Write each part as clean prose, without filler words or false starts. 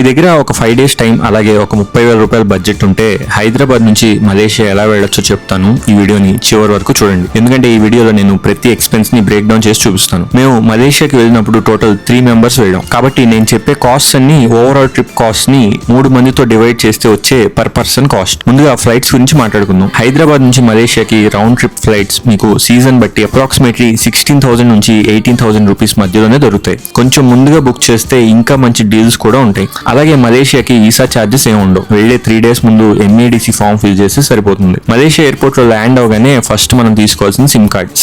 మీ దగ్గర ఒక 5 days time అలాగే ఒక 30,000 రూపాయల బడ్జెట్ ఉంటే హైదరాబాద్ నుంచి మలేషియా ఎలా వెళ్ళొచ్చో చెప్తాను. ఈ వీడియోని చివరి వరకు చూడండి, ఎందుకంటే ఈ వీడియోలో నేను ప్రతి ఎక్స్పెన్స్ ని బ్రేక్ డౌన్ చేసి చూపిస్తాను. మేము మలేషియాకి వెళ్ళినప్పుడు టోటల్ 3 మెంబర్స్ వెళ్ళాం, కాబట్టి నేను చెప్పే కాస్ట్ అన్ని ఓవరాల్ ట్రిప్ కాస్ట్ ని 3 మందితో డివైడ్ చేస్తే వచ్చే పర్ పర్సన్ కాస్ట్. ముందుగా ఫ్లైట్స్ గురించి మాట్లాడుకుందాం. హైదరాబాద్ నుంచి మలేషియాకి రౌండ్ ట్రిప్ ఫ్లైట్స్ మీకు సీజన్ బట్టి అప్రాక్సిమేట్లీ 16,000 నుంచి 18,000 రూపీస్ మధ్యలోనే దొరుకుతాయి. కొంచెం ముందుగా బుక్ చేస్తే ఇంకా మంచి డీల్స్ కూడా ఉంటాయి. అలాగే మలేషియాకి వీసా ఛార్జెస్ ఏమి ఉండవు. వెళ్లే 3 days ముందు MADC ఫామ్ ఫిల్ చేస్తే సరిపోతుంది. మలేషియా ఎయిర్పోర్ట్ లో ల్యాండ్ అవగానే ఫస్ట్ మనం తీసుకోవాల్సిన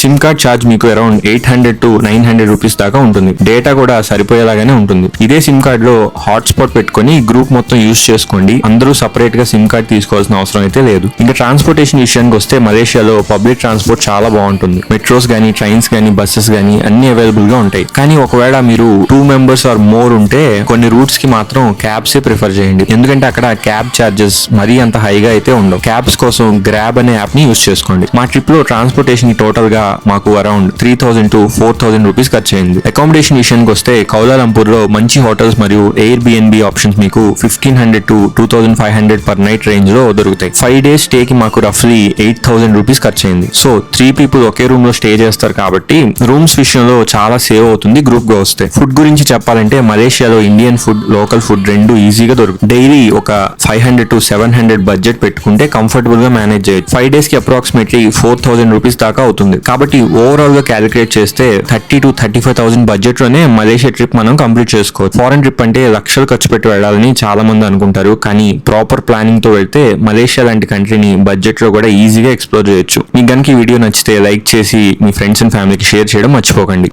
సిమ్ కార్డ్ ఛార్జ్ మీకు అరౌండ్ 800 to 900 రూపీస్ దాకా ఉంటుంది. డేటా కూడా సరిపోయేలాగానే ఉంటుంది. ఇదే సిమ్ కార్డ్ లో హాట్స్పాట్ పెట్టుకుని గ్రూప్ మొత్తం యూజ్ చేసుకోండి. అందరూ సపరేట్ గా సిమ్ కార్డ్ తీసుకోవాల్సిన అవసరం అయితే లేదు. ఇంకా ట్రాన్స్పోర్టేషన్ విషయానికి వస్తే మలేషియాలో పబ్లిక్ ట్రాన్స్పోర్ట్ చాలా బాగుంటుంది. మెట్రోస్ గానీ, ట్రైన్స్ గానీ, బస్సెస్ గానీ అన్ని అవైలబుల్ గా ఉంటాయి. కానీ ఒకవేళ మీరు 2 members ఆర్ మోర్ ఉంటే కొన్ని రూట్స్ కి మాత్రం క్యాబ్స్ ప్రిఫర్ చేయండి, ఎందుకంటే అక్కడ క్యాబ్ చార్జెస్ మరీ అంత హైగా అయితే ఉండవు. క్యాబ్స్ కోసం గ్రాబ్ అనే యాప్ ని యూజ్ చేసుకోండి. మా ట్రిప్ లో ట్రాన్స్పోర్టేషన్ టోటల్ గా మాకు అరౌండ్ 3,000 to 4,000 రూపీస్ ఖర్చు అయింది. అకామిడేషన్ విషయానికి వస్తే కౌలాలంపూర్ లో మంచి హోటల్స్ మరియు Airbnb ఆప్షన్స్ మీకు 1,500 to 2,500 పర్ నైట్ రేంజ్ లో దొరుకుతాయి. 5 days స్టే కి మాకు రఫ్లీ 8,000 రూపీస్ ఖర్చు అయింది. సో 3 people ఒకే రూమ్ లో స్టే చేస్తారు కాబట్టి రూమ్స్ విషయంలో చాలా సేవ్ అవుతుంది గ్రూప్ గా వస్తే. ఫుడ్ గురించి చెప్పాలంటే మలేషియాలో ఇండియన్ ఫుడ్, లోకల్ ఫుడ్ రెండు ఈజీగా దొరుకుతుంది. డైలీ ఒక 500 to 700 బడ్జెట్ పెట్టుకుంటే కంఫర్టబుల్ గా మేనేజ్ చేయొచ్చు. 5 days కి అప్రాక్సిమేట్లీ 4,000 రూపీస్ దాకా అవుతుంది. కాబట్టి ఓవరాల్ గా క్యాలిక్యులేట్ చేస్తే 30 to 35,000 బడ్జెట్ లోనే మలేషియా ట్రిప్ మనం కంప్లీట్ చేసుకోవచ్చు. ఫారెన్ ట్రిప్ అంటే లక్షలు ఖర్చు పెట్టి వెళ్ళాలని చాలా మంది అనుకుంటారు, కానీ ప్రాపర్ ప్లానింగ్ తో వెళ్తే మలేషియా లాంటి కంట్రీని బడ్జెట్ లో కూడా ఈజీగా ఎక్స్ప్లోర్ చేయొచ్చు. మీకు గనుక ఈ వీడియో నచ్చితే లైక్ చేసి మీ ఫ్రెండ్స్ అండ్ ఫ్యామిలీకి షేర్ చేయడం మర్చిపోకండి.